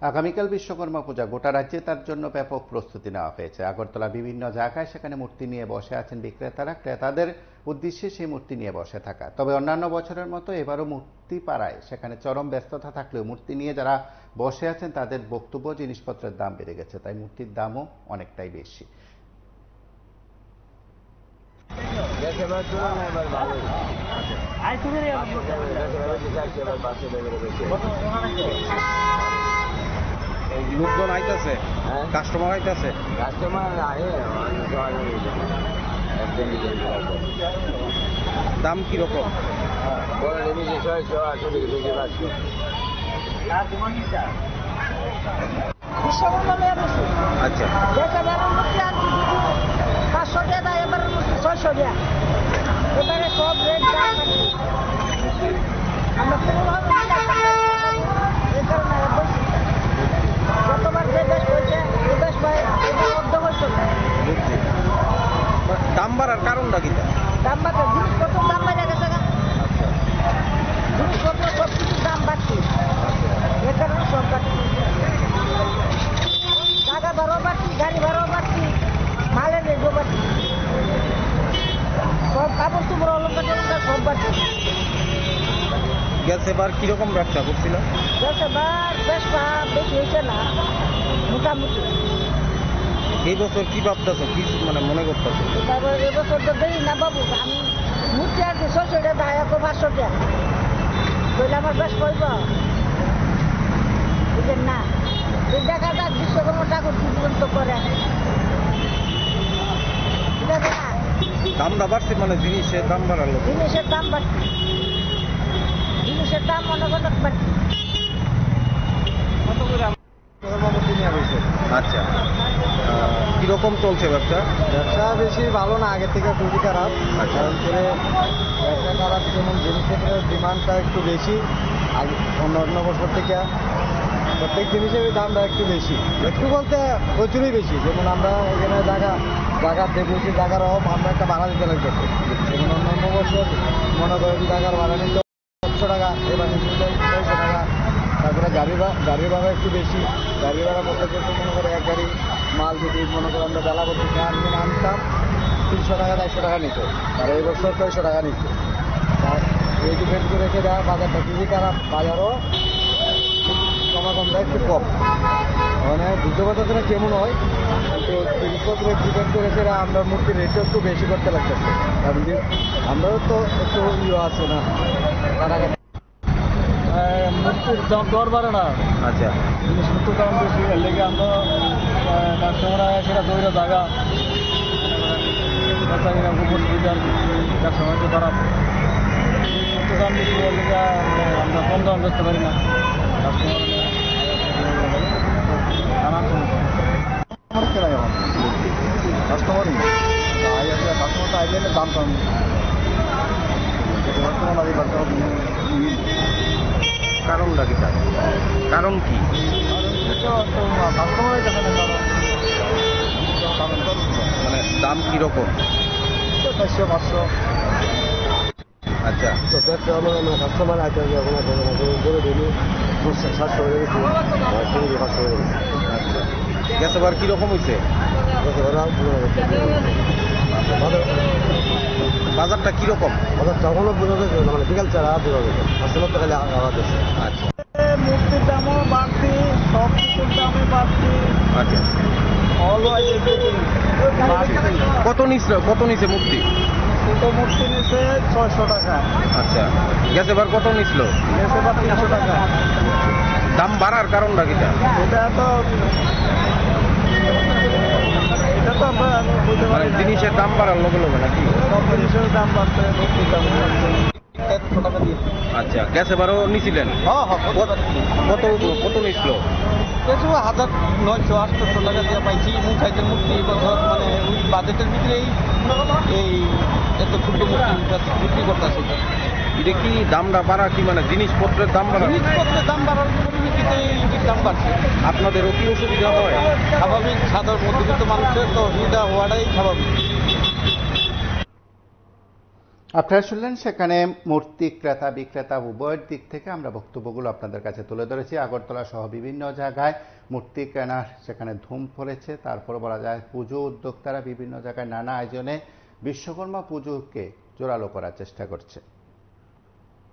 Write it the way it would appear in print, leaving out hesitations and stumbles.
আগামীকাল বিশ্বকর্মা পূজা, গোটা রাজ্যে তার জন্য ব্যাপক প্রস্তুতি নেওয়া হয়েছে। আগরতলা বিভিন্ন জায়গায় সেখানে মূর্তি নিয়ে বসে আছেন বিক্রেতারা, ক্রেতাদের উদ্দেশ্যে সেই মূর্তি নিয়ে বসে থাকা। তবে অন্যান্য বছরের মতো এবারও মূর্তি পাড়ায় সেখানে চরম ব্যস্ততা থাকলেও মূর্তি নিয়ে যারা বসে আছেন তাদের বক্তব্য, জিনিসপত্রের দাম বেড়ে গেছে, তাই মূর্তির দামও অনেকটাই বেশি। লোকজন আইতাছে, কাস্টমার আইতাছে, দাম কিরকম? আচ্ছা, 500 টাকা, এবার 600 টাকা, এবারে সব রেট আমরা গতবার যে বেশ হয়েছে এ বেশ পায়, এবার অর্ধ হয়েছে। দাম বাড়ার কারণটা কি? দাম বাড়ছে, জিনিসপত্র দাম বেড়ে গেছে, জিনিসপত্র সব কিছুর দাম বাড়ছে, এ কারণে সব বাড়ছে। টাকা ভাড়াও বাড়ছি, গাড়ি ভাড়াও বাড়ছি, মালের রেটও বাড়ছি, সব কাপড় চোপড় অলঙ্কার সব বাড়ছে। গ্যাস এবার কিরকম ব্যবসা করছিল? গ্যাস এবার বেশ বেশি হয়েছে না, মোটামুটি। এই বছর কি ভাবতেছ, কি মানে মনে করতেছ? তারপর এবছর তো দেরি না বাবু, আমি মূর্তি আর কি 600 টাকা দেয়, 500 টাকা বলে আমার বেশ করব, বুঝলেন না? দেখা যাক বিশ্বকর্মা ঠাকুর কি পর্যন্ত করে। দামটা বাড়ছে, মানে জিনিসের দাম বাড়ালো, জিনিসের দাম বাড়ছে, জিনিসের দাম অনেক অনেক বাড়ছে। আচ্ছা, কিরকম চলছে ব্যবসা? ব্যবসা বেশি ভালো না, আগের থেকে খুবই খারাপ। কারণ করে ব্যবসা খারাপ, যেমন জিনিসপত্রের ডিমান্ডটা একটু বেশি আর অন্য বছর থেকে প্রত্যেক জিনিসের দামটা একটু বেশি, একটু বলতে প্রচুরই বেশি। যেমন আমরা এখানে জায়গা দেখেছি, জায়গার অভাব, আমরা একটা ভাড়া দিতে লাগতেছে। যেমন অন্য বছর মনে করেন জায়গার ভাড়া নিতে 700 টাকা, এবার নিতে 600 টাকা। তারপরে গাড়ি ভাড়া একটু বেশি, গাড়ি ভাড়া প্রত্যেক বছর মনে করে এক গাড়ি মাল যদি মনে করে আমরা বেলা করতে আনতাম 300 টাকা 400 টাকা নিত, আর এই বছর 600 টাকা নিচ্ছে। আর এই ডিপেন্ড করেছে দেওয়া বাজারটা খুবই খারাপ, বাজারও কমা একটু কম, মানে বুঝতে পারতেছে না কেমন হয়। কিন্তু জিনিসপত্রের ডিপেন্ড করেছে আমরা মূর্তির রেটটা একটু বেশি করতে লাগতেছে, কারণ আমরাও তো একটু আছে না, কাটাকাটি মূর্তির দাম দর বাড়ে না। আচ্ছা, জিনিসপত্রের দাম বেশি, এর লেগে আমরা কাস্টমার সেটা তৈরি জায়গা সময় তো খারাপ, মূর্তির দাম বেশি, এর লেগে আমরা কম দাম বেচতে পারি না। কাস্টমারই কাস্টমার তো আইলে দাম কম, কারণটা কি? কারণ কি? কাস্টমারই দেখে না, মানে দাম কিরকম? 400-500। আচ্ছা, তো দেখতে হলো কাস্টমার আছে, বলে দিলি 700 হয়ে গেছে, 500 হয়ে গেছে। আচ্ছা, গ্যাস এবার কিরকম হয়েছে? বাজারটা কিরকম? বাজারটা হলো বোঝা যাচ্ছে, মানে বিকাল 4 বোঝা যাচ্ছে, কাস্টমার তো খালি আওয়াজ আছে। আচ্ছা, মূর্তির দামও বাড়তি, সব কিছুর দামই বাড়তি। আচ্ছা, কত নিচ্ছে মূর্তি? ছোটো মূর্তি নিচ্ছে 600 টাকা। আচ্ছা, গ্যাস এবার কত নিছিল? এসে বা 300 টাকা। দাম বাড়ার কারণটা কিটা? এটা তো আমরা বলতে পারি না। জিনিসের দাম বাড়ার লগে লগে নাকি? সব জিনিসের দাম বাড়ছে, মূর্তির দাম বাড়ছে। আচ্ছা, গ্যাস এবারও নিছিলেন? কত নিছিল? কিছু 1900-800 টাকা দিয়ে পাইছি। সাইজের মূর্তি বছর মানে ওই বাজেটের ভিতরেই এই এত ছোট মূর্তি বিক্রি করতেছে। এটা কি দামটা বাড়া কি, মানে জিনিসপত্রের দাম বাড়া? জিনিসপত্রের দাম বাড়ার পরিপ্রেক্ষিতে এই দাম বাড়ছে। আপনাদেরও কি অসুবিধা হয়? স্বাভাবিক, সাধারণ মধ্যবিত্ত মানুষের তো অসুবিধা হওয়াটাই স্বাভাবিক। আপনারা শুনলেন সেখানে মূর্তি ক্রেতা বিক্রেতা উভয়ের দিক থেকে আমরা বক্তব্যগুলো আপনাদের কাছে তুলে ধরেছি। আগরতলা সহ বিভিন্ন জায়গায় মূর্তি কেনার সেখানে ধুম পড়েছে। তারপর বলা যায় পুজো উদ্যোক্তারা বিভিন্ন জায়গায় নানা আয়োজনে বিশ্বকর্মা পুজোকে জোরালো করার চেষ্টা করছে।